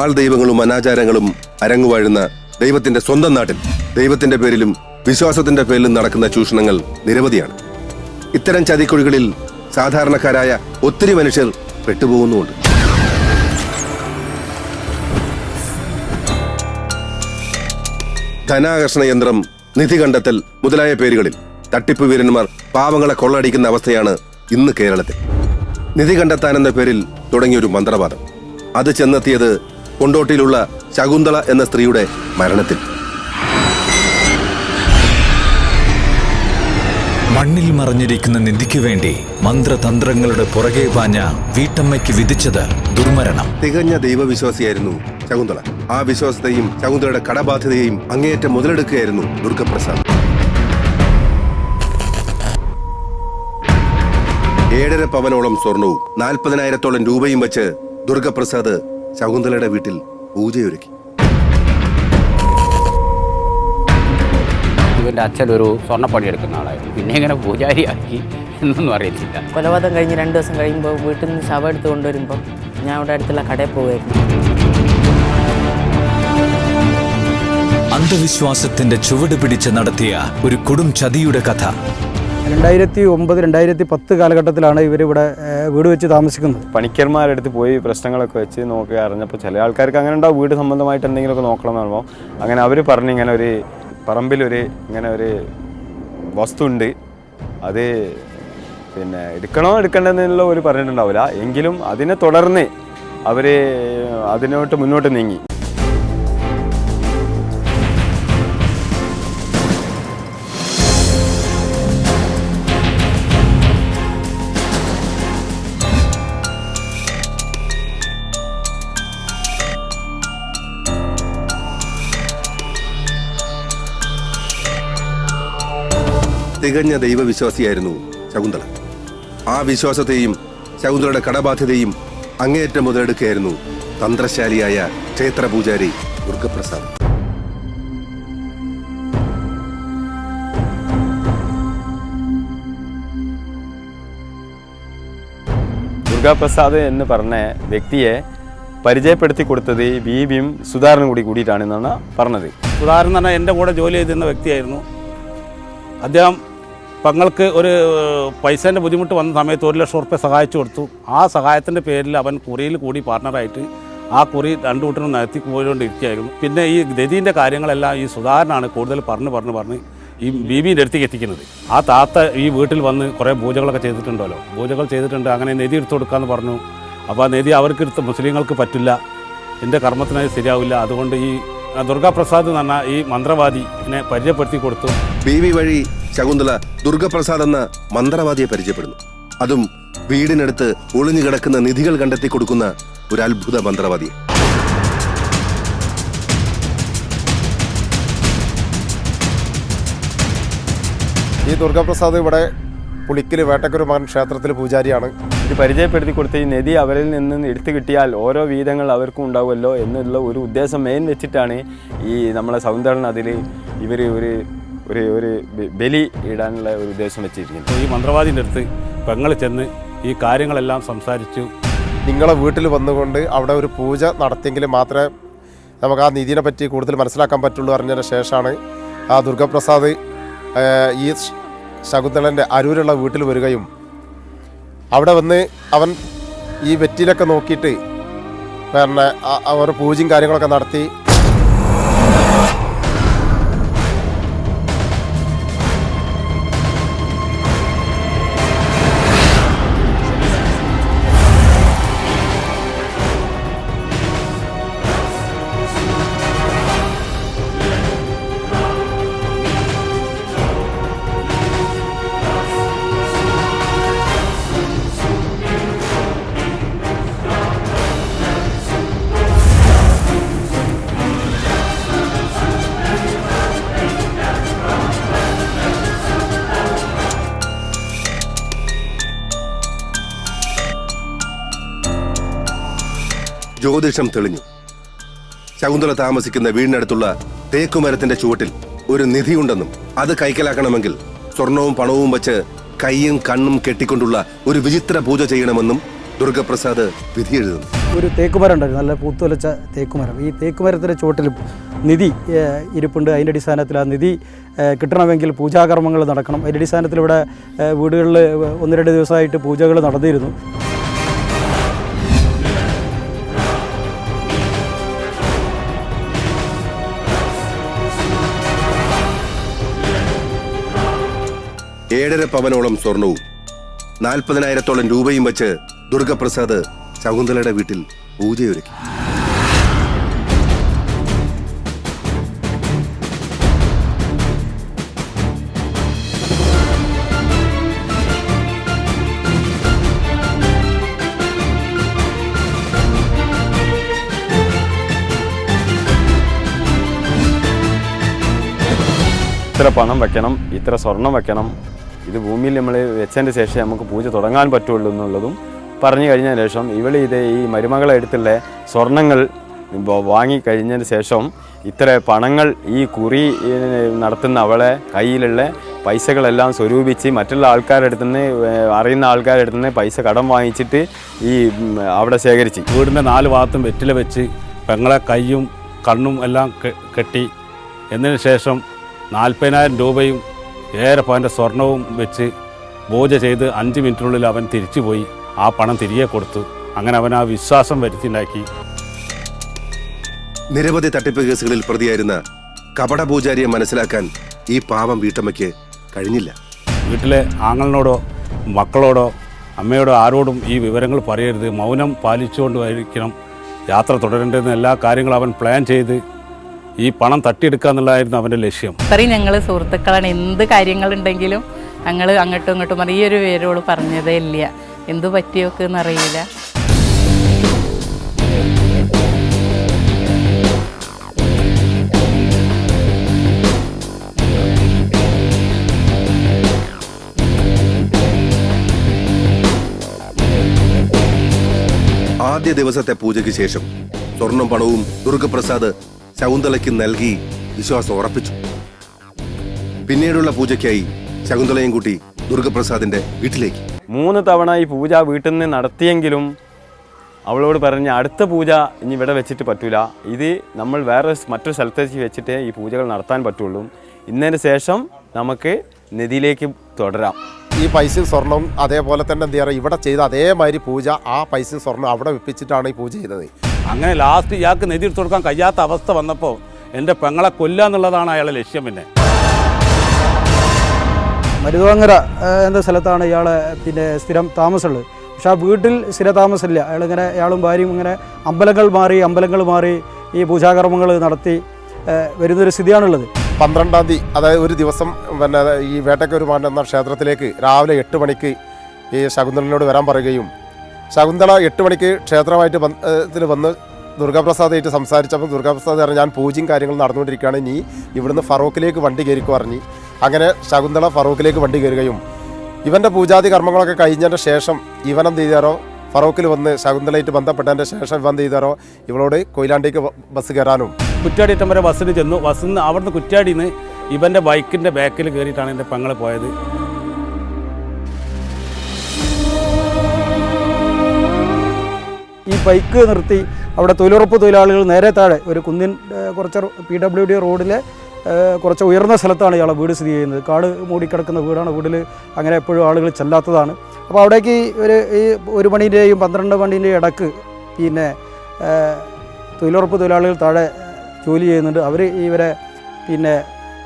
ആൾ ദൈവങ്ങളും അനാചാരങ്ങളും അരങ്ങുവാഴുന്ന ദൈവത്തിന്റെ സ്വന്തം നാട്ടിൽ ദൈവത്തിന്റെ പേരിലും വിശ്വാസത്തിന്റെ പേരിലും നടക്കുന്ന ചൂഷണങ്ങൾ നിരവധിയാണ്. ഇത്തരം ചതിക്കുഴികളിൽ സാധാരണക്കാരായ ഒത്തിരി മനുഷ്യർ പെട്ടുപോകുന്നുമുണ്ട്. ധനാകർഷണ യന്ത്രം, നിധി കണ്ടെത്തൽ മുതലായ പേരുകളിൽ തട്ടിപ്പ് വീരന്മാർ പാവങ്ങളെ കൊള്ളയടിക്കുന്ന അവസ്ഥയാണ് ഇന്ന് കേരളത്തിൽ. നിധി കണ്ടെത്താനെന്ന പേരിൽ തുടങ്ങിയൊരു മന്ത്രവാദം, അത് ചെന്നെത്തിയത് കൊണ്ടോട്ടിയിലുള്ള ശകുന്തള എന്ന സ്ത്രീയുടെ മരണത്തിൽ. മണ്ണിൽ മറഞ്ഞിരിക്കുന്ന നിധിക്ക് വേണ്ടി മന്ത്രതന്ത്രങ്ങളുടെ പുറകെ പാഞ്ഞ വീട്ടമ്മയ്ക്ക് വിധിച്ചത് ദുർമരണം. തികഞ്ഞ ദൈവവിശ്വാസിയായിരുന്നു ശകുന്തള. ആ വിശ്വാസത്തെയും ശകുന്തളയുടെ കടബാധ്യതയെയും അങ്ങേയറ്റം മുതലെടുക്കുകയായിരുന്നു ദുർഗപ്രസാദ്. 7.5 പവനോളം സ്വർണവും 40,000-ഓളം രൂപയും വെച്ച് ദുർഗപ്രസാദ് ശകുന്തളയുടെ വീട്ടിൽ പൂജയൊരുക്കി. ഇവൻ്റെ അച്ഛൻ ഒരു സ്വർണ്ണപ്പണി എടുക്കുന്ന ആളായിരുന്നു. പിന്നെ ഇങ്ങനെ പൂജാരിയാക്കി എന്നൊന്നും അറിയത്തില്ല. കൊലപാതകം കഴിഞ്ഞ് 2 ദിവസം കഴിയുമ്പോൾ വീട്ടിൽ നിന്ന് ശവം എടുത്ത് കൊണ്ടുവരുമ്പോൾ ഞാൻ അവിടെ അടുത്തുള്ള കടയിൽ പോകുമായിരുന്നു. അന്ധവിശ്വാസത്തിന്റെ ചുവട് പിടിച്ച് നടത്തിയ ഒരു കൊടും ചതിയുടെ കഥ. 2009-2010 കാലഘട്ടത്തിലാണ് ഇവരിവിടെ വീട് വെച്ച് താമസിക്കുന്നത്. പണിക്കന്മാരുടെ അടുത്ത് പോയി പ്രശ്നങ്ങളൊക്കെ വെച്ച് നോക്കി അറിഞ്ഞപ്പോൾ ചില ആൾക്കാർക്ക് അങ്ങനെ ഉണ്ടാവും, വീട് സംബന്ധമായിട്ട് എന്തെങ്കിലുമൊക്കെ നോക്കണം എന്ന് പറയുമ്പോൾ അങ്ങനെ അവർ പറഞ്ഞ് ഇങ്ങനെ ഒരു പറമ്പിലൊരു ഇങ്ങനെ ഒരു വസ്തു ഉണ്ട്, അത് പിന്നെ എടുക്കണോ എടുക്കേണ്ടതെന്നുള്ള ഒരു പറഞ്ഞിട്ടുണ്ടാവില്ല. എങ്കിലും അതിനെ തുടർന്ന് അവർ അതിനോട്ട് മുന്നോട്ട് നീങ്ങി. തികഞ്ഞ ദൈവവിശ്വാസിയായിരുന്നു ശകുന്തള. ആ വിശ്വാസത്തെയും ശകുന്തളയുടെ കടബാധ്യതയും അങ്ങേയറ്റം മുതലെടുക്കുകയായിരുന്നു തന്ത്രശാലിയായ ക്ഷേത്രപൂജാരി ദുർഗപ്രസാദ്. ദുർഗാപ്രസാദ് എന്ന് പറഞ്ഞ വ്യക്തിയെ പരിചയപ്പെടുത്തി കൊടുത്തത് ബീബിയും സുധാകരനും കൂടിയിട്ടാണെന്നാണ് പറഞ്ഞത്. സുധാകരൻ എന്ന് പറഞ്ഞാൽ എൻ്റെ കൂടെ ജോലി ചെയ്തിരുന്ന വ്യക്തിയായിരുന്നു. അദ്ദേഹം പങ്ങൾക്ക് ഒരു പൈസേൻ്റെ ബുദ്ധിമുട്ട് വന്ന സമയത്ത് 1 ലക്ഷം റുപ്യ സഹായിച്ചു കൊടുത്തു. ആ സഹായത്തിൻ്റെ പേരിൽ അവൻ കുറിയിൽ കൂടി പാർട്ണറായിട്ട് ആ കുറി 2 കൂട്ടരും നടത്തി പോയിക്കൊണ്ടിരിക്കുകയായിരുന്നു. പിന്നെ ഈ രതിൻ്റെ കാര്യങ്ങളെല്ലാം ഈ സുധാകരനാണ് കൂടുതൽ പറഞ്ഞ് ഈ ബീബീൻ്റെ അടുത്തേക്ക് എത്തിക്കുന്നത്. ആ താത്ത ഈ വീട്ടിൽ വന്ന് കുറേ പൂജകളൊക്കെ ചെയ്തിട്ടുണ്ടല്ലോ, പൂജകൾ ചെയ്തിട്ടുണ്ട്, അങ്ങനെ നിധി എടുത്തു കൊടുക്കാമെന്ന് പറഞ്ഞു. അപ്പോൾ ആ നിധി അവർക്ക് മുസ്ലിങ്ങൾക്ക് പറ്റില്ല, എൻ്റെ കർമ്മത്തിനത് ശരിയാവില്ല. അതുകൊണ്ട് ഈ ദുർഗാപ്രസാദ് എന്ന് പറഞ്ഞാൽ ഈ മന്ത്രവാദിനെ പരിചയപ്പെടുത്തി കൊടുത്തു. ബീവി വഴി ശകുന്തള ദുർഗപ്രസാദ് എന്ന മന്ത്രവാദിയെ പരിചയപ്പെടുന്നു. അതും വീടിനടുത്ത് ഒളിഞ്ഞു കിടക്കുന്ന നിധികൾ കണ്ടെത്തി കൊടുക്കുന്ന ഒരു അത്ഭുത മന്ത്രവാദി. ഈ ദുർഗപ്രസാദ് ഇവിടെ പുളിക്കൽ വേട്ടക്കൊരു മകൻ ക്ഷേത്രത്തിൽ പൂജാരിയാണ്. ഇത് പരിചയപ്പെടുത്തി കൊടുത്ത ഈ നിധി അവരിൽ നിന്ന് എടുത്തു കിട്ടിയാൽ ഓരോ വീതങ്ങൾ അവർക്കും ഉണ്ടാവുമല്ലോ എന്നുള്ള ഒരു ഉദ്ദേശം മെയിൻ വെച്ചിട്ടാണ് ഈ നമ്മളെ സൗന്ദര്യൻ അതിൽ ഇവർ ഒരു ബലി ഇടാനുള്ള ഒരു ഉദ്ദേശം വെച്ചിരിക്കുന്നത്. ഈ മന്ത്രവാദിൻ്റെ അടുത്ത് പെങ്ങൾ ചെന്ന് ഈ കാര്യങ്ങളെല്ലാം സംസാരിച്ചു. നിങ്ങളെ വീട്ടിൽ വന്നുകൊണ്ട് അവിടെ ഒരു പൂജ നടത്തിയെങ്കിൽ മാത്രമേ നമുക്ക് ആ നിധിനെ പറ്റി കൂടുതൽ മനസ്സിലാക്കാൻ പറ്റുള്ളൂ അറിഞ്ഞതിന് ശേഷമാണ് ആ ദുർഗപ്രസാദ് ഈ ശകുന്തളൻ്റെ അരൂരുള്ള വീട്ടിൽ വരികയും അവിടെ വന്ന് അവൻ ഈ വെറ്റിലൊക്കെ നോക്കിയിട്ട് പിന്നെ അവർ പൂജയും കാര്യങ്ങളൊക്കെ നടത്തി. ജ്യോതിഷം തെളിഞ്ഞു. ശകുന്തള താമസിക്കുന്ന വീടിനടുത്തുള്ള തേക്കുമരത്തിന്റെ ചുവട്ടിൽ ഒരു നിധിയുണ്ടെന്നും അത് കൈക്കലാക്കണമെങ്കിൽ സ്വർണവും പണവും വച്ച് കൈയും കണ്ണും കെട്ടിക്കൊണ്ടുള്ള ഒരു വിചിത്ര പൂജ ചെയ്യണമെന്നും ദുർഗപ്രസാദ് വിധിയെഴുതുന്നു. ഒരു തേക്കുമരം ഉണ്ടായിരുന്നു, നല്ല പൂത്തുലച്ച തേക്കുമരം. ഈ തേക്കുമരത്തിൻ്റെ ചുവട്ടിൽ നിധി ഇരിപ്പുണ്ട്. അതിൻ്റെ അടിസ്ഥാനത്തിൽ ആ നിധി കിട്ടണമെങ്കിൽ പൂജാകർമ്മങ്ങൾ നടക്കണം. അതിൻ്റെ അടിസ്ഥാനത്തിൽ ഇവിടെ വീടുകളിൽ 1-2 ദിവസമായിട്ട് പൂജകൾ നടന്നിരുന്നു. ഏഴര പവനോളം സ്വർണവും 40,000-ഓളം രൂപയും വെച്ച് ദുർഗപ്രസാദ് ശകുന്തളയുടെ വീട്ടിൽ പൂജയൊരുക്കി. ഇത്ര പണം വെക്കണം, ഇത്ര സ്വർണം വെക്കണം, ഇത് ഭൂമിയിൽ നമ്മൾ വെച്ചതിൻ്റെ ശേഷം നമുക്ക് പൂജ തുടങ്ങാൻ പറ്റുള്ളൂ എന്നുള്ളതും പറഞ്ഞു കഴിഞ്ഞതിന് ശേഷം ഈ മരുമകളെ അടുത്തുള്ള സ്വർണങ്ങൾ വാങ്ങിക്കഴിഞ്ഞതിന് ശേഷം ഇത്ര പണങ്ങൾ ഈ കുറി നടത്തുന്ന അവളെ കയ്യിലുള്ള പൈസകളെല്ലാം സ്വരൂപിച്ച് മറ്റുള്ള ആൾക്കാരുടെ അടുത്ത് നിന്ന്, അറിയുന്ന ആൾക്കാരുടെ അടുത്ത് നിന്ന് പൈസ കടം വാങ്ങിച്ചിട്ട് അവിടെ ശേഖരിച്ച് വീടിൻ്റെ 4 ഭാഗത്തും വെറ്റില വെച്ച് പെങ്ങളെ കൈയും കണ്ണും എല്ലാം കെട്ടി എന്നതിന് ശേഷം 40,000 രൂപയും 7 പവൻ്റെ സ്വർണവും വെച്ച് പൂജ ചെയ്ത് 5 മിനിറ്റിനുള്ളിൽ അവൻ തിരിച്ചുപോയി. ആ പണം തിരികെ കൊടുത്തു. അങ്ങനെ അവൻ ആ വിശ്വാസം വരുത്തിണ്ടാക്കി. നിരവധി തട്ടിപ്പ് കേസുകളിൽ പ്രതിയായിരുന്ന കപടപൂജാരിയെ മനസ്സിലാക്കാൻ ഈ പാവം വീട്ടമ്മയ്ക്ക് കഴിഞ്ഞില്ല. വീട്ടിലെ ആങ്ങളിനോടോ മക്കളോടോ അമ്മയോടോ ആരോടും ഈ വിവരങ്ങൾ പറയരുത്, മൗനം പാലിച്ചുകൊണ്ടായിരിക്കണം യാത്ര തുടരേണ്ടതെന്ന് എല്ലാ കാര്യങ്ങളും അവൻ പ്ലാൻ ചെയ്ത് ഈ പണം തട്ടിയെടുക്കുക എന്നുള്ളതായിരുന്നു അവൻ്റെ ലക്ഷ്യം. ഇത്രയും ഞങ്ങൾ സുഹൃത്തുക്കളാണ്. എന്ത് കാര്യങ്ങളുണ്ടെങ്കിലും ഞങ്ങൾ അങ്ങോട്ടും ഇങ്ങോട്ടും പറയും. ഈ ഒരു പേരോട് പറഞ്ഞതേ ഇല്ല, എന്തു പറ്റിയൊക്കെ എന്നറിയില്ല. ആദ്യ ദിവസത്തെ പൂജയ്ക്ക് ശേഷം സ്വർണം പണവും ദുർഗപ്രസാദ് ശകുന്തളയ്ക്ക് നൽകി വിശ്വാസം ഉറപ്പിച്ചു. പിന്നീടുള്ള പൂജയ്ക്കായി ശകുന്തളയും കൂട്ടി ദുർഗപ്രസാദിന്റെ വീട്ടിലേക്ക് 3 തവണ ഈ പൂജ വീട്ടിൽ നിന്ന് നടത്തിയെങ്കിലും അവളോട് പറഞ്ഞ് അടുത്ത പൂജ ഇനി ഇവിടെ വെച്ചിട്ട് പറ്റൂല, ഇത് നമ്മൾ മറ്റൊരു സ്ഥലത്തേക്ക് വെച്ചിട്ടേ ഈ പൂജകൾ നടത്താൻ പറ്റുള്ളൂ. ഇന്നതിന് ശേഷം നമുക്ക് നദിയിലേക്ക് തുടരാം. ഈ പൈസയും സ്വർണവും അതേപോലെ തന്നെ എന്ത് ചെയ്യുക, ഇവിടെ ചെയ്ത അതേമാതിരി പൂജ ആ പൈസയും സ്വർണ്ണം അവിടെ വെപ്പിച്ചിട്ടാണ് ഈ പൂജ ചെയ്തത്. അങ്ങനെ ലാസ്റ്റ് ഇയാൾക്ക് നിധി എടുത്തു കൊടുക്കാൻ കഴിയാത്ത അവസ്ഥ വന്നപ്പോൾ എൻ്റെ പെങ്ങളെ കൊല്ലുക എന്നുള്ളതാണ് അയാളുടെ ലക്ഷ്യം. പിന്നെ മരുതോങ്ങര എന്ന സ്ഥലത്താണ് ഇയാളെ സ്ഥിരം താമസമുള്ളത്. പക്ഷെ ആ വീട്ടിൽ സ്ഥിര താമസമില്ല. അയാളും ഭാര്യയും ഇങ്ങനെ അമ്പലങ്ങൾ മാറി ഈ പൂജാകർമ്മങ്ങൾ നടത്തി വരുന്നൊരു സ്ഥിതിയാണുള്ളത്. 12-ാം തീയതി, അതായത് ഒരു ദിവസം ഈ വേട്ടയ്ക്കൊരു മാൻ എന്ന ക്ഷേത്രത്തിലേക്ക് രാവിലെ 8 മണിക്ക് ഈ ശകുന്തളനോട് വരാൻ പറയുകയും ശകുന്തള 8 മണിക്ക് ക്ഷേത്രമായിട്ട് വന്ന് ദുർഗപ്രസാദായിട്ട് സംസാരിച്ചപ്പോൾ ദുർഗപ്രസാദ് പറഞ്ഞു, ഞാൻ പൂജയും കാര്യങ്ങളും നടന്നുകൊണ്ടിരിക്കുകയാണ്, നീ ഇവിടുന്ന് ഫറൂഖിലേക്ക് വണ്ടി കയറിക്കോ പറഞ്ഞ്. അങ്ങനെ ശകുന്തള ഫറൂഖിലേക്ക് വണ്ടി കയറുകയും ഇവൻ്റെ പൂജാതി കർമ്മങ്ങളൊക്കെ കഴിഞ്ഞതിൻ്റെ ശേഷം ഇവനെന്ത് ചെയ്താരോ ഫറൂഖിൽ വന്ന് ശകുന്തളയായിട്ട് ബന്ധപ്പെട്ടതിൻ്റെ ശേഷം ഇവൻ ചെയ്താരോ ഇവളോട് കൊയിലാണ്ടിക്ക് ബസ് കയറാനും കുറ്റ്യാടി അറ്റം വരെ ബസ്സിന് ചെന്നു. ബസ്സിൽ നിന്ന് അവിടുന്ന് കുറ്റ്യാടിയിൽ നിന്ന് ഇവൻ്റെ ബൈക്കിൻ്റെ ബാക്കിൽ കയറിയിട്ടാണ് എൻ്റെ പെങ്ങൾ പോയത്. ഈ ബൈക്ക് നിർത്തി അവിടെ തൊഴിലുറപ്പ് തൊഴിലാളികൾ നേരെ താഴെ ഒരു കുന്നിൻ കുറച്ച് PWD റോഡിലെ കുറച്ച് ഉയർന്ന സ്ഥലത്താണ് ഇയാളെ വീട് സ്ഥിതി ചെയ്യുന്നത്. കാട് മൂടിക്കിടക്കുന്ന വീടാണ്. വീട്ടിൽ അങ്ങനെ എപ്പോഴും ആളുകൾ ചെല്ലാത്തതാണ്. അപ്പോൾ അവിടേക്ക് ഈ 1 മണിൻ്റെയും 12 മണിൻ്റെയും ഇടക്ക് തൊഴിലുറപ്പ് തൊഴിലാളികൾ താഴെ ജോലി ചെയ്യുന്നുണ്ട്. അവർ ഇവരെ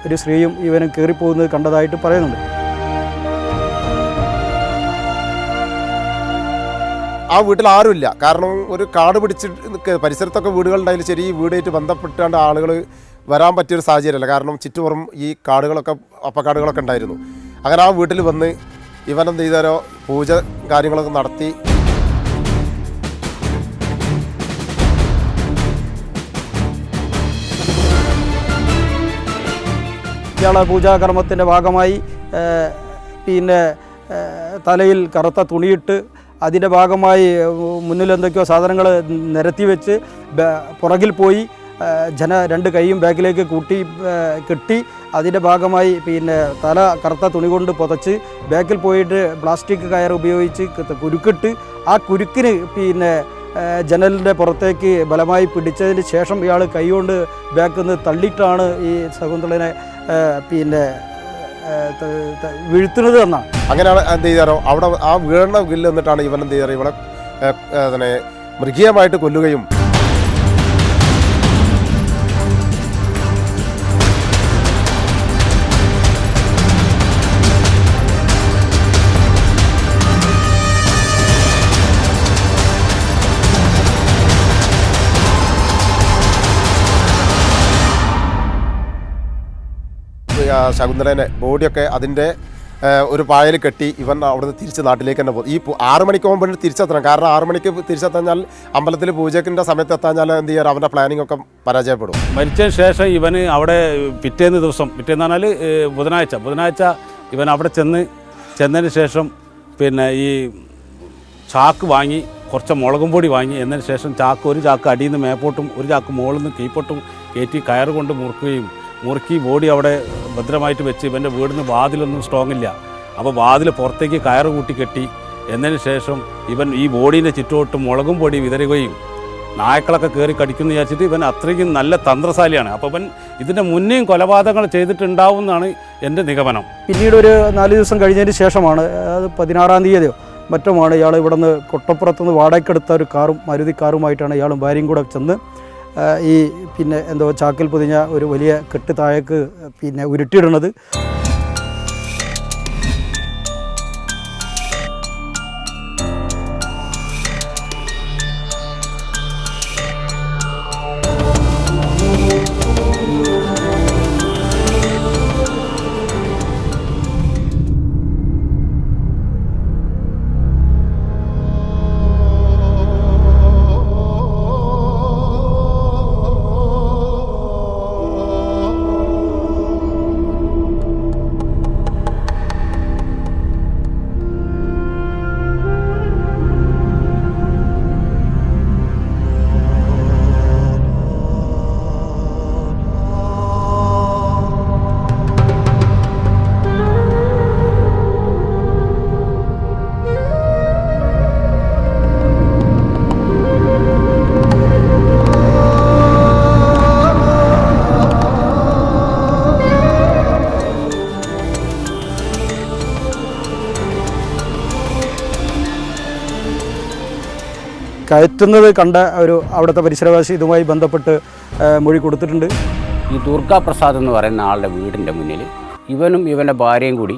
ഒരു സ്ത്രീയും ഇവനും കയറിപ്പോകുന്നത് കണ്ടതായിട്ട് പറയുന്നുണ്ട്. ആ വീട്ടിൽ ആരുമില്ല. കാരണം ഒരു കാട് പിടിച്ചിട്ട് പരിസരത്തൊക്കെ വീടുകളുണ്ടായാലും ശരി, ഈ വീടായിട്ട് ബന്ധപ്പെട്ടാണ്ട് ആളുകൾ വരാൻ പറ്റിയൊരു സാഹചര്യമല്ല. കാരണം ചുറ്റുപുറം ഈ കാടുകളൊക്കെ അപ്പക്കാടുകളൊക്കെ ഉണ്ടായിരുന്നു. അങ്ങനെ ആ വീട്ടിൽ വന്ന് ഇവനെന്ത് ചെയ്താരോ പൂജ കാര്യങ്ങളൊക്കെ നടത്തി. ഇയാളെ പൂജാകർമ്മത്തിൻ്റെ ഭാഗമായി തലയിൽ കറുത്ത തുണിയിട്ട് അതിൻ്റെ ഭാഗമായി മുന്നിൽ എന്തൊക്കെയോ സാധനങ്ങൾ നിരത്തി വെച്ച് പുറകിൽ പോയി 2 കൈയും ബാക്കിലേക്ക് കെട്ടി അതിൻ്റെ ഭാഗമായി തല കറുത്ത തുണി കൊണ്ട് പുതച്ച് ബാക്കിൽ പോയിട്ട് പ്ലാസ്റ്റിക് കയർ ഉപയോഗിച്ച് കുരുക്കിട്ട് ആ കുരുക്കിന് പിന്നെ ജനലിൻ്റെ പുറത്തേക്ക് ബലമായി പിടിച്ചതിന് ശേഷം ഇയാൾ കൈകൊണ്ട് ബാക്കിൽ നിന്ന് തള്ളിയിട്ടാണ് ഈ ശകുന്തളനെ പിന്നെ വീഴ്ത്തുന്നത് എന്നാണ്. അങ്ങനെയാണ് എന്ത് ചെയ്താരോ അവിടെ ആ വീഴുന്ന വില്ല് എന്നിട്ടാണ് ഇവൻ എന്ത് ചെയ്യാറ് ഇവളെ അതിനെ മൃഗീയമായിട്ട് കൊല്ലുകയും ശകുന്തളനെ ബോഡിയൊക്കെ അതിൻ്റെ ഒരു പായൽ കെട്ടി ഇവൻ അവിടുന്ന് തിരിച്ച് നാട്ടിലേക്ക് തന്നെ പോകും. ഈ 6 മണിക്ക് മുമ്പ് തിരിച്ചെത്തണം. കാരണം 6 മണിക്ക് തിരിച്ചെത്താഞ്ഞാൽ അമ്പലത്തിൽ പൂജക്കിൻ്റെ സമയത്ത് എത്താഞ്ഞാൽ എന്ത് ചെയ്യാറ് അവൻ്റെ പ്ലാനിങ് ഒക്കെ പരാജയപ്പെടും. മരിച്ചതിന് ശേഷം ഇവന് അവിടെ പിറ്റേന്ന് പറഞ്ഞാൽ ബുധനാഴ്ച ഇവൻ അവിടെ ചെന്നതിന് ശേഷം പിന്നെ ഈ ചാക്ക് വാങ്ങി കുറച്ച് മുളകും പൊടി വാങ്ങി എന്നതിന് ശേഷം ഒരു ചാക്ക് അടിയിൽ നിന്ന് മേപ്പോട്ടും ഒരു ചാക്ക് മുകളിൽ നിന്ന് കീഴ്പോട്ടും കയറ്റി കയറ് കൊണ്ട് മുറുക്കി ബോഡി അവിടെ ഭദ്രമായിട്ട് വെച്ച് ഇവൻ്റെ വീടിന് വാതിലൊന്നും സ്ട്രോങ് ഇല്ല. അപ്പോൾ വാതിൽ പുറത്തേക്ക് കയറ് കൂട്ടി കെട്ടി എന്നതിന് ശേഷം ഇവൻ ഈ ബോഡീൻ്റെ ചുറ്റോട്ട് മുളകും പൊടി വിതറുകയും നായ്ക്കളൊക്കെ കയറി കടിക്കുന്നു വിചാരിച്ചിട്ട് ഇവൻ അത്രയ്ക്കും നല്ല തന്ത്രശാലിയാണ്. അപ്പോൾ ഇവൻ ഇതിൻ്റെ മുന്നേയും കൊലപാതകങ്ങൾ ചെയ്തിട്ടുണ്ടാവും എന്നാണ് എൻ്റെ നിഗമനം. പിന്നീട് ഒരു 4 ദിവസം കഴിഞ്ഞതിന് ശേഷമാണ്, അത് 16-ാം തീയതിയോ മറ്റുമാണ്, ഇയാൾ ഇവിടെ നിന്ന് കൊട്ടപ്പുറത്തുനിന്ന് വാടകയ്ക്കെടുത്ത ഒരു കാറും മാരുതി കാറുമായിട്ടാണ് ഇയാളും ഭാര്യയും കൂടെ ചെന്ന് ഈ പിന്നെ എന്തോ ചാക്കിൽ പൊതിഞ്ഞ ഒരു വലിയ കെട്ട് താഴേക്ക് പിന്നെ ഉരുട്ടിയിടുന്നത്. കയറ്റുന്നത് കണ്ട ഒരു അവിടുത്തെ പരിസരവാസി ഇതുമായി ബന്ധപ്പെട്ട് മൊഴി കൊടുത്തിട്ടുണ്ട്. ഈ ദുർഗാപ്രസാദ് എന്ന് പറയുന്ന ആളുടെ വീടിൻ്റെ മുന്നിൽ ഇവനും ഇവൻ്റെ ഭാര്യയും കൂടി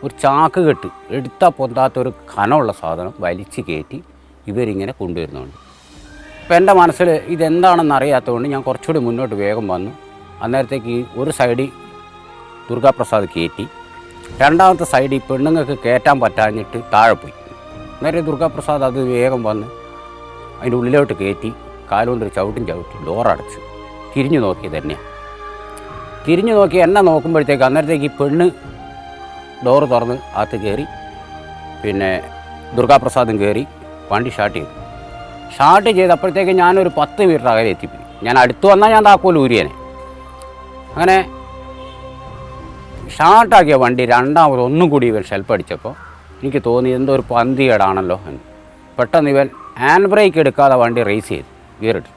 ഒരു ചാക്ക് കെട്ട് എടുത്താൽ പൊന്താത്തൊരു കനമുള്ള സാധനം വലിച്ചു കയറ്റി ഇവരിങ്ങനെ കൊണ്ടുവരുന്നുണ്ട്. അപ്പോൾ എൻ്റെ മനസ്സിൽ ഇതെന്താണെന്ന് അറിയാത്തതുകൊണ്ട് ഞാൻ കുറച്ചുകൂടി മുന്നോട്ട് വേഗം വന്നു. അന്നേരത്തേക്ക് ഒരു സൈഡിൽ ദുർഗാപ്രസാദ് കയറ്റി, രണ്ടാമത്തെ സൈഡിൽ പെണ്ണുങ്ങൾക്ക് കയറ്റാൻ പറ്റാഞ്ഞിട്ട് താഴെ പോയി. അന്നേരം ദുർഗാപ്രസാദ് അത് വേഗം വന്ന് അതിൻ്റെ ഉള്ളിലോട്ട് കയറ്റി കാലുകൊണ്ടൊരു ചവിട്ടി ഡോറടച്ച് തിരിഞ്ഞു നോക്കി തന്നെയാണ്. തിരിഞ്ഞു നോക്കി എന്നെ നോക്കുമ്പോഴത്തേക്ക് അന്നേരത്തേക്ക് ഈ പെണ്ണ് ഡോറ് തുറന്ന് അകത്ത് കയറി, പിന്നെ ദുർഗാപ്രസാദും കയറി വണ്ടി സ്റ്റാർട്ട് ചെയ്തപ്പോഴത്തേക്ക് ഞാനൊരു 10 മീറ്റർ അകലെ എത്തിപ്പോയി. ഞാൻ അടുത്ത് വന്നാൽ ഞാൻ താക്കോൽ ഊരിയനെ. അങ്ങനെ സ്റ്റാർട്ടാക്കിയ വണ്ടി രണ്ടാമത് ഒന്നും കൂടി ഇവൻ ഷെൽപ്പടിച്ചപ്പോൾ എനിക്ക് തോന്നി എന്തോ ഒരു പന്തികേടാണല്ലോ എന്ന്. പെട്ടെന്ന് ഇവൻ ഹാൻഡ് ബ്രേക്ക് എടുക്കാതെ വണ്ടി റേസ് ചെയ്തു ഗിയറിട്ട്.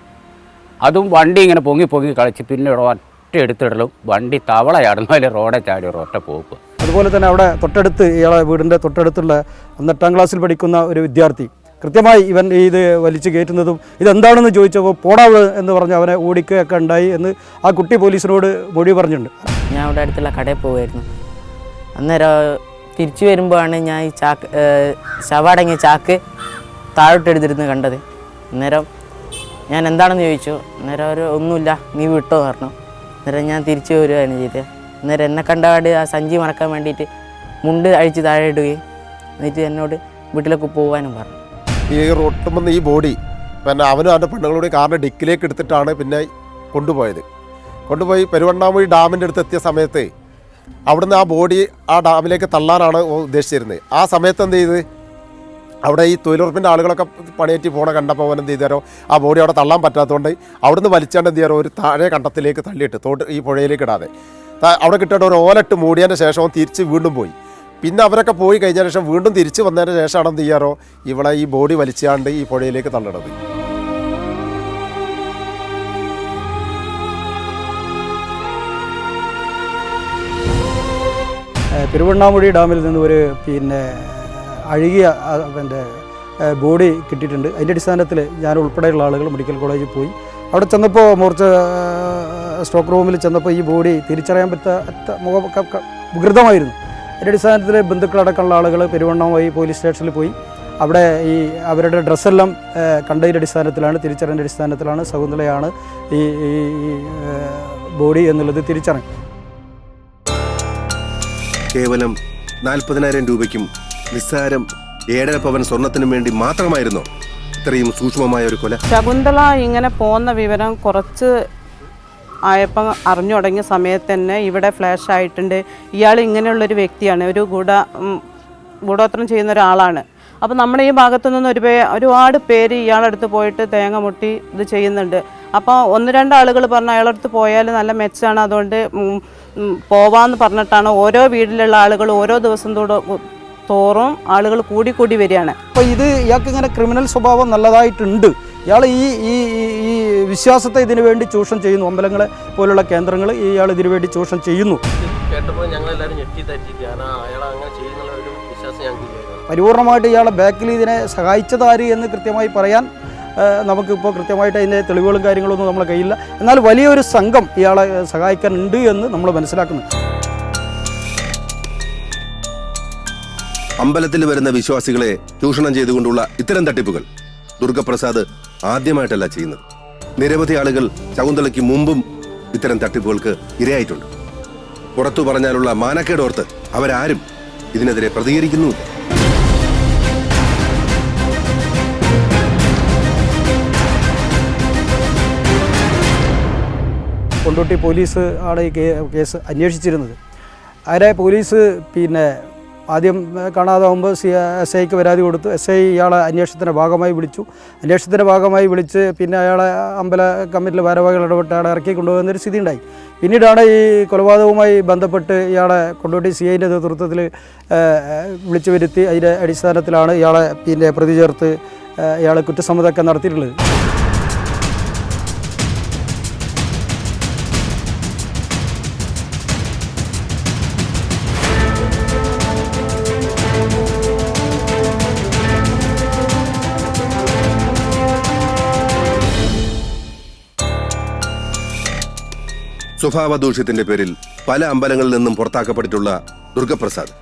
അതും വണ്ടി ഇങ്ങനെ പൊങ്ങി കളിച്ച് പിന്നെ ഒറ്റ എടുത്തിടലും വണ്ടി തവളയാടുന്നു. അതിൽ റോഡെ ചാടി ഒറ്റ പോക്ക്. അതുപോലെ തന്നെ അവിടെ തൊട്ടടുത്ത് ഇയാളെ വീടിൻ്റെ തൊട്ടടുത്തുള്ള 8ാം ക്ലാസ്സിൽ പഠിക്കുന്ന ഒരു വിദ്യാർത്ഥി കൃത്യമായി ഇവൻ ഇത് വലിച്ചു കയറ്റുന്നതും ഇതെന്താണെന്ന് ചോദിച്ചപ്പോൾ പോടാവ് എന്ന് പറഞ്ഞ് അവനെ ഓടിക്കുകയൊക്കെ ഉണ്ടായി എന്ന് ആ കുട്ടി പോലീസിനോട് മൊഴി പറഞ്ഞിട്ടുണ്ട്. ഞാൻ അവിടെ അടുത്തുള്ള കടയിൽ പോകുമായിരുന്നു. അന്നേരം തിരിച്ചു വരുമ്പോഴാണ് ഞാൻ ഈ ശവടങ്ങിയ ചാക്ക് താഴോട്ടെടുത്തിരുന്ന് കണ്ടത്. അന്നേരം ഞാൻ എന്താണെന്ന് ചോദിച്ചു. അന്നേരം അവർ ഒന്നുമില്ല, നീ വിട്ടോ പറഞ്ഞു. അന്നേരം ഞാൻ തിരിച്ചു വരികയാണ് ചെയ്തത്. അന്നേരം എന്നെ കണ്ടപാട് ആ സഞ്ചി മറക്കാൻ വേണ്ടിയിട്ട് മുണ്ട് അഴിച്ച് താഴെ ഇടുകയും എന്നിട്ട് എന്നോട് വീട്ടിലേക്ക് പോകാനും പറഞ്ഞു. ഈ റൊട്ടുമെന്ന് ഈ ബോഡി പിന്നെ അവനും അവൻ്റെ പെണ്ണുങ്ങളോട് കാറിൻ്റെ ഡിക്കിലേക്ക് എടുത്തിട്ടാണ് പിന്നെ കൊണ്ടുപോയി പെരുവണ്ണാമൊഴി ഡാമിൻ്റെ അടുത്ത് എത്തിയ സമയത്ത് അവിടുന്ന് ആ ബോഡി ആ ഡാമിലേക്ക് തള്ളാനാണ് ഉദ്ദേശിച്ചിരുന്നത്. ആ സമയത്ത് എന്ത് ചെയ്ത് അവിടെ ഈ തൊഴിലുറപ്പിൻ്റെ ആളുകളൊക്കെ പണിയേറ്റി പോണ കണ്ടപ്പോൾ അവൻ എന്ത് ചെയ്താരോ ആ ബോഡി അവിടെ തള്ളാൻ പറ്റാത്തതുകൊണ്ട് അവിടുന്ന് വലിച്ചാണ്ട് എന്ത് ചെയ്യാറോ ഒരു താഴെ കണ്ടത്തിലേക്ക് തള്ളിയിട്ട് ഈ പുഴയിലേക്ക് ഇടാതെ അവിടെ കിട്ടേണ്ട ഒരു ഓലട്ട് മൂടിയതിൻ്റെ ശേഷം തിരിച്ച് വീണ്ടും പിന്നെ അവരൊക്കെ പോയി കഴിഞ്ഞ ശേഷം വീണ്ടും തിരിച്ച് വന്നതിന് ശേഷമാണ് എന്ത് ചെയ്യാറോ ഇവിടെ ഈ ബോഡി വലിച്ചാണ്ട് ഈ പുഴയിലേക്ക് തള്ളിടത്. പെരുവണ്ണാമുഴി ഡാമിൽ നിന്ന് ഒരു അഴുകിയ ബോഡി കിട്ടിയിട്ടുണ്ട്. അതിൻ്റെ അടിസ്ഥാനത്തിൽ ഞാൻ ഉൾപ്പെടെയുള്ള ആളുകൾ മെഡിക്കൽ കോളേജിൽ പോയി. അവിടെ ചെന്നപ്പോൾ സ്റ്റോക്ക് റൂമിൽ ചെന്നപ്പോൾ ഈ ബോഡി തിരിച്ചറിയാൻ പറ്റാത്ത വികൃതമായിരുന്നു. അതിൻ്റെ അടിസ്ഥാനത്തിൽ ബന്ധുക്കളടക്കമുള്ള ആളുകൾ പെരുവണ്ണാമുഴി പോലീസ് സ്റ്റേഷനിൽ പോയി. അവിടെ അവരുടെ ഡ്രസ്സെല്ലാം കണ്ടതിൻ്റെ അടിസ്ഥാനത്തിലാണ്, തിരിച്ചറിഞ്ഞ അടിസ്ഥാനത്തിലാണ് ശകുന്തളയാണ് ഈ ബോഡി എന്നുള്ളത് തിരിച്ചറിഞ്ഞു. കേവലം 40,000 രൂപയ്ക്കും നിസ്സാരം 7.5 പവൻ സ്വർണത്തിനും വേണ്ടി മാത്രമായിരുന്നോ ഇത്രയും സൂക്ഷ്മമായ ഒരു കൊല? ശകുന്തള ഇങ്ങനെ പോകുന്ന വിവരം കുറച്ച് ആയപ്പം അറിഞ്ഞു തുടങ്ങിയ സമയത്ത് തന്നെ ഇവിടെ ഫ്ലാഷ് ആയിട്ടുണ്ട്. ഇയാൾ ഇങ്ങനെയുള്ളൊരു വ്യക്തിയാണ്, ഒരു ഗൂഢോത്രം ചെയ്യുന്ന ഒരാളാണ്. അപ്പോൾ നമ്മുടെ ഈ ഭാഗത്തു നിന്ന് ഒരുപാട് പേര് ഇയാളടുത്ത് പോയിട്ട് തേങ്ങ മുട്ടി ഇത് ചെയ്യുന്നുണ്ട്. അപ്പോൾ 1-2 ആളുകൾ പറഞ്ഞു അയാളടുത്ത് പോയാൽ നല്ല മെച്ചമാണ്, അതുകൊണ്ട് പോവാമെന്ന് പറഞ്ഞിട്ടാണ് ഓരോ വീട്ടിലുള്ള ആളുകൾ ഓരോ ദിവസം തോറും ആളുകൾ കൂടി വരികയാണ്. അപ്പോൾ ഇയാൾക്ക് ഇങ്ങനെ ക്രിമിനൽ സ്വഭാവം നല്ലതായിട്ടുണ്ട്. ഇയാൾ ഈ വിശ്വാസത്തെ ഇതിനു വേണ്ടി ചൂഷണം ചെയ്യുന്നു. അമ്പലങ്ങളെ പോലുള്ള കേന്ദ്രങ്ങൾ ഇയാൾ ഇതിനു വേണ്ടി ചൂഷണം ചെയ്യുന്നു. കേട്ടപ്പോൾ ഞങ്ങളെല്ലാവരും ഞെട്ടിത്തരിച്ചിട്ടാണ് അയാൾ അങ്ങനെ ചെയ്യുന്നുള്ള ഒരു വിശ്വാസം ഞങ്ങൾക്ക്. പരിപൂർണമായിട്ട് ഇയാളെ ബാക്കിൽ ഇതിനെ സഹായിച്ചതാര് എന്ന് കൃത്യമായി പറയാൻ നമുക്കിപ്പോൾ കൃത്യമായിട്ട് അതിൻ്റെ തെളിവുകളും കാര്യങ്ങളൊന്നും നമ്മളെ കയ്യില്ല. എന്നാൽ വലിയൊരു സംഘം ഇയാളെ സഹായിക്കാനുണ്ട് എന്ന് നമ്മൾ മനസ്സിലാക്കുന്നു. അമ്പലത്തിൽ വരുന്ന വിശ്വാസികളെ ചൂഷണം ചെയ്തുകൊണ്ടുള്ള ഇത്തരം തട്ടിപ്പുകൾ ദുർഗപ്രസാദ് ആദ്യമായിട്ടല്ല ചെയ്യുന്നത്. നിരവധി ആളുകൾ ശകുന്തളയ്ക്ക് മുമ്പും ഇത്തരം തട്ടിപ്പുകൾക്ക് ഇരയായിട്ടുണ്ട്. പുറത്തു പറഞ്ഞാലുള്ള മാനക്കേടോർത്ത് അവരാരും ഇതിനെതിരെ പ്രതികരിക്കുന്നുമില്ല. കൊണ്ടോട്ടി പോലീസ് ആണ് ഈ കേസ് അന്വേഷിച്ചിരുന്നത്. അവരെ പോലീസ് ആദ്യം കാണാതാവുമ്പോൾ SIക്ക് പരാതി കൊടുത്തു. SI ഇയാളെ അന്വേഷണത്തിൻ്റെ ഭാഗമായി വിളിച്ചു. അന്വേഷണത്തിൻ്റെ ഭാഗമായി വിളിച്ച് പിന്നെ അയാളെ അമ്പല കമ്മിറ്റിയിലെ ഭാരവാഹികൾ ഇടപെട്ട് അയാളെ ഇറക്കി കൊണ്ടുപോകുന്നൊരു സ്ഥിതി ഉണ്ടായി. പിന്നീടാണ് ഈ കൊലപാതകവുമായി ബന്ധപ്പെട്ട് ഇയാളെ കൊണ്ടോട്ടി CIൻ്റെ നേതൃത്വത്തിൽ വിളിച്ചു വരുത്തി. അതിൻ്റെ അടിസ്ഥാനത്തിലാണ് ഇയാളെ പ്രതി ചേർത്ത് ഇയാളെ കുറ്റസമ്മതമൊക്കെ നടത്തിയിട്ടുള്ളത്. സ്വഭാവ ദൂഷ്യത്തിന്റെ പേരിൽ പല അമ്പലങ്ങളിൽ നിന്നും പുറത്താക്കപ്പെട്ടിട്ടുള്ള ദുർഗപ്രസാദ്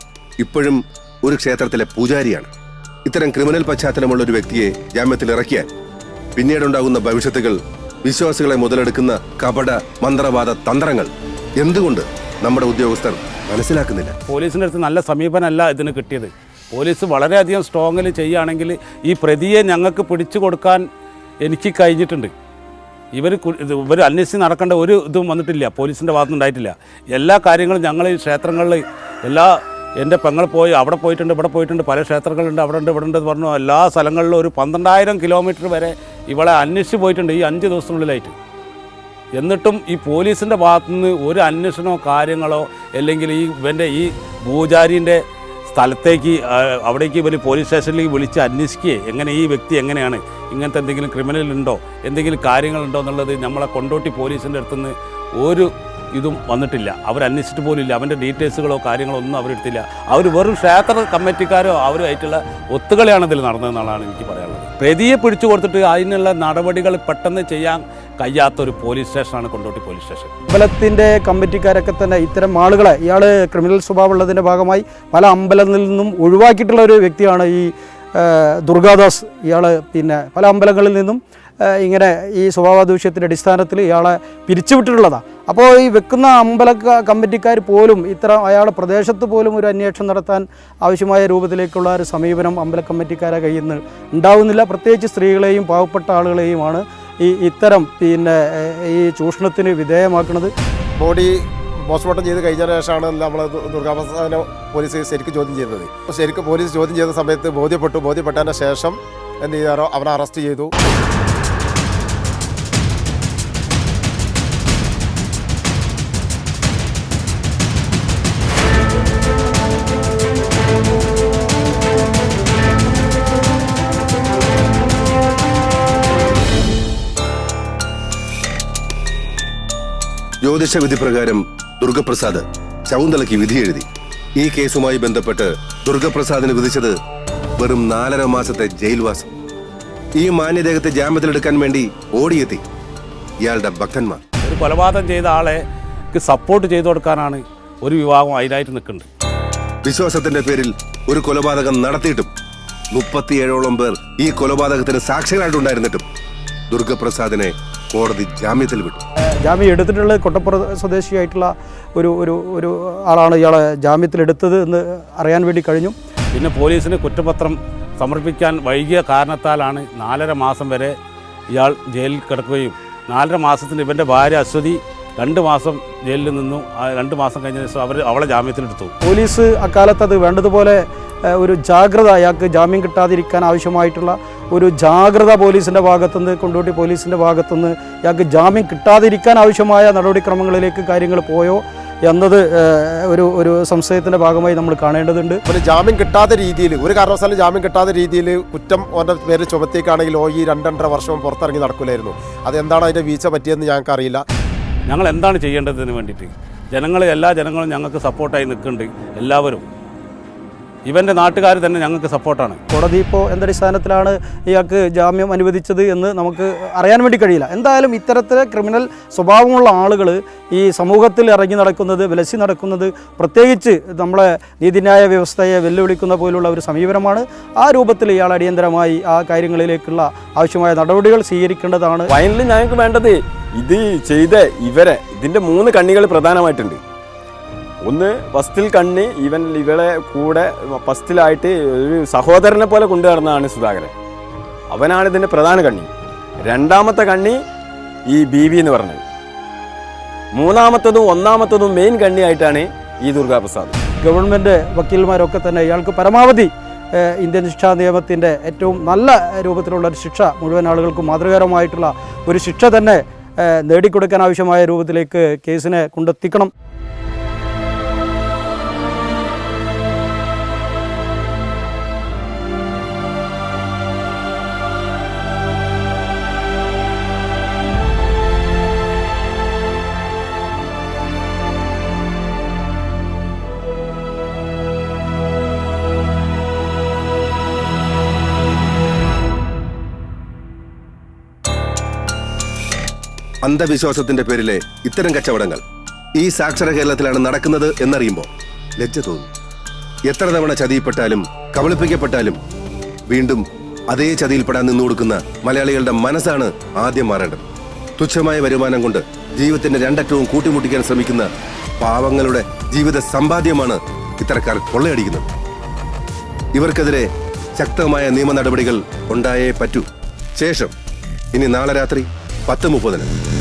ഇപ്പോഴും ഒരു ക്ഷേത്രത്തിലെ പൂജാരിയാണ്. ഇത്തരം ക്രിമിനൽ പശ്ചാത്തലമുള്ള ഒരു വ്യക്തിയെ ജാമ്യത്തിൽ ഇറക്കിയാൽ പിന്നീടുണ്ടാകുന്ന ഭവിഷ്യത്തുകൾ, വിശ്വാസികളെ മുതലെടുക്കുന്ന കപട മന്ത്രവാദ തന്ത്രങ്ങൾ എന്തുകൊണ്ട് നമ്മുടെ ഉദ്യോഗസ്ഥർ മനസ്സിലാക്കുന്നില്ല? പോലീസിൻ്റെ അടുത്ത് നല്ല സമീപനമല്ല ഇതിന് കിട്ടിയത്. പോലീസ് വളരെയധികം സ്ട്രോങ്ങിൽ ചെയ്യുകയാണെങ്കിൽ ഈ പ്രതിയെ ഞങ്ങൾക്ക് പിടിച്ചു കൊടുക്കാൻ എനിക്ക് കഴിഞ്ഞിട്ടുണ്ട്. ഇവർ അന്വേഷിച്ച് നടക്കേണ്ട ഒരു ഇതും വന്നിട്ടില്ല, പോലീസിൻ്റെ ഭാഗത്തുനിന്നുണ്ടായിട്ടില്ല. എല്ലാ കാര്യങ്ങളും ഞങ്ങൾ ഈ ക്ഷേത്രങ്ങളിൽ എൻ്റെ പെങ്ങൾ പോയി അവിടെ പോയിട്ടുണ്ട്, ഇവിടെ പോയിട്ടുണ്ട്, പല ക്ഷേത്രങ്ങളുണ്ട്, അവിടെ ഉണ്ട്, ഇവിടെ ഉണ്ട് എന്ന് പറഞ്ഞു. എല്ലാ സ്ഥലങ്ങളിലും ഒരു 12,000 കിലോമീറ്റർ വരെ ഇവളെ അന്വേഷിച്ച് പോയിട്ടുണ്ട് ഈ 5 ദിവസത്തിനുള്ളിലായിട്ട്. എന്നിട്ടും ഈ പോലീസിൻ്റെ ഭാഗത്തുനിന്ന് ഒരു അന്വേഷണമോ കാര്യങ്ങളോ അല്ലെങ്കിൽ ഈ പൂജാരീൻ്റെ സ്ഥലത്തേക്ക് അവിടേക്ക് ഇവർ പോലീസ് സ്റ്റേഷനിലേക്ക് വിളിച്ച് അന്വേഷിക്കുകയെ എങ്ങനെ ഈ വ്യക്തി എങ്ങനെയാണ്, ഇങ്ങനത്തെ എന്തെങ്കിലും ക്രിമിനൽ ഉണ്ടോ, എന്തെങ്കിലും കാര്യങ്ങളുണ്ടോ എന്നുള്ളത് നമ്മളെ കൊണ്ടോട്ടി പോലീസിൻ്റെ അടുത്തുനിന്ന് ഒരു ഇതും വന്നിട്ടില്ല. അവരന്വേഷിച്ചിട്ട് പോലില്ല. അവൻ്റെ ഡീറ്റെയിൽസുകളോ കാര്യങ്ങളോ ഒന്നും അവരെടുത്തില്ല. അവർ വെറും ക്ഷേത്ര കമ്മിറ്റിക്കാരോ അവരുമായിട്ടുള്ള ഒത്തുകളിയാണ് ഇതിൽ നടന്നതെന്നുള്ളതാണ് എനിക്ക് പറയാനുള്ളത്. പ്രതിയെ പിടിച്ചു കൊടുത്തിട്ട് അതിനുള്ള നടപടികൾ പെട്ടെന്ന് ചെയ്യാൻ കഴിയാത്തൊരു പോലീസ് സ്റ്റേഷനാണ് കൊണ്ടോട്ടി പോലീസ് സ്റ്റേഷൻ. അമ്പലത്തിൻ്റെ കമ്മിറ്റിക്കാരൊക്കെ തന്നെ ഇത്തരം ആളുകളെ ഇയാൾ ക്രിമിനൽ സ്വഭാവമുള്ളതിൻ്റെ ഭാഗമായി പല അമ്പലങ്ങളിൽ നിന്നും ഒഴിവാക്കിയിട്ടുള്ള ഒരു വ്യക്തിയാണ് ഈ ദുർഗാദാസ്. ഇയാൾ പല അമ്പലങ്ങളിൽ നിന്നും ഇങ്ങനെ ഈ സ്വഭാവദൂഷ്യത്തിൻ്റെ അടിസ്ഥാനത്തിൽ ഇയാളെ പിരിച്ചുവിട്ടിട്ടുള്ളതാണ്. അപ്പോൾ ഈ വെക്കുന്ന അമ്പല കമ്മിറ്റിക്കാർ പോലും അയാളുടെ പ്രദേശത്ത് പോലും ഒരു അന്വേഷണം നടത്താൻ ആവശ്യമായ രൂപത്തിലേക്കുള്ള ഒരു സമീപനം അമ്പല കമ്മിറ്റിക്കാരെ കയ്യിൽ നിന്ന് ഉണ്ടാവുന്നില്ല. പ്രത്യേകിച്ച് സ്ത്രീകളെയും പാവപ്പെട്ട ആളുകളെയുമാണ് ഇത്തരം ഈ ചൂഷണത്തിന് വിധേയമാക്കുന്നത്. ബോഡി പോസ്റ്റ്മോർട്ടം ചെയ്ത് കഴിഞ്ഞ ശേഷമാണ് നമ്മൾ ദുർഗാപ്രസാദിനെ പോലീസ് ശരിക്കും ചോദ്യം ചെയ്തത്. ശരിക്കും പോലീസ് ചോദ്യം ചെയ്ത സമയത്ത് ബോധ്യപ്പെട്ടതിന് ശേഷം എന്ത് ചെയ്താരോ അവനെ അറസ്റ്റ് ചെയ്തു. ജ്യോതിഷ വിധി പ്രകാരം ദുർഗപ്രസാദ് ശകുന്തളയ്ക്ക് വിധി എഴുതി. ഈ കേസുമായി ബന്ധപ്പെട്ട് ദുർഗപ്രസാദിന് വിധിച്ചത് വെറും 4.5 മാസത്തെ ജയിൽവാസം. ഈ മാന്യദേഹത്തെ ജാമ്യത്തിലെടുക്കാൻ വേണ്ടി ഓടിയെത്തി ഇയാളുടെ ഭക്തന്മാർ. ഒരു കൊലപാതകം ചെയ്ത ആളെ സപ്പോർട്ട് ചെയ്തു കൊടുക്കാനാണ് ഒരു വിഭാഗം അതിനായിട്ട് നിൽക്കുന്നുണ്ട്. വിശ്വാസത്തിന്റെ പേരിൽ ഒരു കൊലപാതകം നടത്തിയിട്ടും 37ഓളം പേർ ഈ കൊലപാതകത്തിന് സാക്ഷികളായിട്ടുണ്ടായിരുന്നിട്ടും ദുർഗപ്രസാദിനെ കോടതി ജാമ്യത്തിൽ വിട്ടു. ജാമ്യം എടുത്തിട്ടുള്ളത് കൊട്ടപ്പുറം സ്വദേശിയായിട്ടുള്ള ഒരു ആളാണ് ഇയാളെ ജാമ്യത്തിലെടുത്തത് എന്ന് അറിയാൻ വേണ്ടി കഴിഞ്ഞു. പിന്നെ പോലീസിന് കുറ്റപത്രം സമർപ്പിക്കാൻ വൈകിയ കാരണത്താലാണ് 4.5 മാസം വരെ ഇയാൾ ജയിലിൽ കിടക്കുകയും 4.5 മാസത്തിന് ഇവൻ്റെ ഭാര്യ അശ്വതി 2 മാസം ജയിലിൽ നിന്നു. 2 മാസം കഴിഞ്ഞ ശേഷം അവളെ ജാമ്യത്തിലെടുത്തു. പോലീസ് അക്കാലത്ത് അത് വേണ്ടതുപോലെ ഒരു ജാഗ്രത, അയാൾക്ക് ജാമ്യം കിട്ടാതിരിക്കാൻ ആവശ്യമായിട്ടുള്ള ഒരു ജാഗ്രത പോലീസിൻ്റെ ഭാഗത്തുനിന്ന്, കൊണ്ടോട്ടി പോലീസിൻ്റെ ഭാഗത്തുനിന്ന് ഇയാൾക്ക് ജാമ്യം കിട്ടാതിരിക്കാൻ ആവശ്യമായ നടപടിക്രമങ്ങളിലേക്ക് കാര്യങ്ങൾ പോയോ എന്നത് ഒരു സംശയത്തിൻ്റെ ഭാഗമായി നമ്മൾ കാണേണ്ടതുണ്ട്. ഒരു ജാമ്യം കിട്ടാത്ത രീതിയിൽ, ഒരു കാരണവശാലും ജാമ്യം കിട്ടാത്ത രീതിയിൽ കുറ്റം ഓൻ്റെ പേര് ചുമത്തേക്കാണെങ്കിൽ ഈ 2.5 വർഷവും പുറത്തിറങ്ങി നടക്കില്ലായിരുന്നു. അതെന്താണ് അതിൻ്റെ വീഴ്ച പറ്റിയെന്ന് ഞങ്ങൾക്ക് അറിയില്ല. ഞങ്ങൾ എന്താണ് ചെയ്യേണ്ടതിന് വേണ്ടിയിട്ട് എല്ലാ ജനങ്ങളും ഞങ്ങൾക്ക് സപ്പോർട്ടായി നിൽക്കുന്നുണ്ട്. എല്ലാവരും ഇവൻ്റെ നാട്ടുകാർ തന്നെ ഞങ്ങൾക്ക് സപ്പോർട്ടാണ്. കോടതി ഇപ്പോൾ എന്തടിസ്ഥാനത്തിലാണ് ഇയാൾക്ക് ജാമ്യം അനുവദിച്ചത് എന്ന് നമുക്ക് അറിയാൻ വേണ്ടി കഴിയില്ല. എന്തായാലും ഇത്തരത്തിലെ ക്രിമിനൽ സ്വഭാവമുള്ള ആളുകൾ ഈ സമൂഹത്തിൽ ഇറങ്ങി നടക്കുന്നത്, വിലസി നടക്കുന്നത്, പ്രത്യേകിച്ച് നമ്മളെ നീതിന്യായ വ്യവസ്ഥയെ വെല്ലുവിളിക്കുന്ന പോലുള്ള ഒരു സമീപനമാണ്. ആ രൂപത്തിൽ ഇയാൾ അടിയന്തരമായി ആ കാര്യങ്ങളിലേക്കുള്ള ആവശ്യമായ നടപടികൾ സ്വീകരിക്കേണ്ടതാണ്. ഫൈനലി ഞങ്ങൾക്ക് വേണ്ടത് ഇത് ചെയ്ത ഇതിൻ്റെ 3 കണ്ണികൾ പ്രധാനമായിട്ടുണ്ട്. ഒന്ന് ഫസ്റ്റിൽ കണ്ണി, ഇവളെ കൂടെ ഫസ്റ്റിലായിട്ട് ഒരു സഹോദരനെ പോലെ കൊണ്ടു നടന്നതാണ് സുധാകരൻ. അവനാണ് ഇതിൻ്റെ പ്രധാന കണ്ണി. 2ാമത്തെ കണ്ണി ഈ ബീവി എന്ന് പറഞ്ഞത്. 3ാമത്തതും 1ാമത്തതും മെയിൻ കണ്ണിയായിട്ടാണ് ഈ ദുർഗാപ്രസാദ്. ഗവൺമെൻറ് വക്കീൽമാരൊക്കെ തന്നെ ഇയാൾക്ക് പരമാവധി ഇന്ത്യൻ ശിക്ഷാ നിയമത്തിൻ്റെ ഏറ്റവും നല്ല രൂപത്തിലുള്ള ഒരു ശിക്ഷ, മുഴുവൻ ആളുകൾക്കും മാതൃകാപരമായിട്ടുള്ള ഒരു ശിക്ഷ തന്നെ നേടിക്കൊടുക്കാൻ ആവശ്യമായ രൂപത്തിലേക്ക് കേസിനെ കൊണ്ടെത്തിക്കണം. അന്ധവിശ്വാസത്തിന്റെ പേരിലെ ഇത്തരം കച്ചവടങ്ങൾ ഈ സാക്ഷര കേരളത്തിലാണ് നടക്കുന്നത് എന്നറിയുമ്പോൾ ലജ്ജ തോന്നും. എത്ര തവണ ചതിയിൽപ്പെട്ടാലും കബളിപ്പിക്കപ്പെട്ടാലും വീണ്ടും അതേ ചതിയിൽപ്പെടാൻ നിന്നു കൊടുക്കുന്ന മലയാളികളുടെ മനസ്സാണ് ആദ്യം മാറേണ്ടത്. തുച്ഛമായ വരുമാനം കൊണ്ട് ജീവിതത്തിന്റെ 2 അറ്റവും കൂട്ടിമുട്ടിക്കാൻ ശ്രമിക്കുന്ന പാവങ്ങളുടെ ജീവിത സമ്പാദ്യമാണ് ഇത്തരക്കാർ കൊള്ളയടിക്കുന്നത്. ഇവർക്കെതിരെ ശക്തമായ നിയമ നടപടികൾ ഉണ്ടായേ പറ്റൂ. ശേഷം ഇനി നാളെ രാത്രി 10:30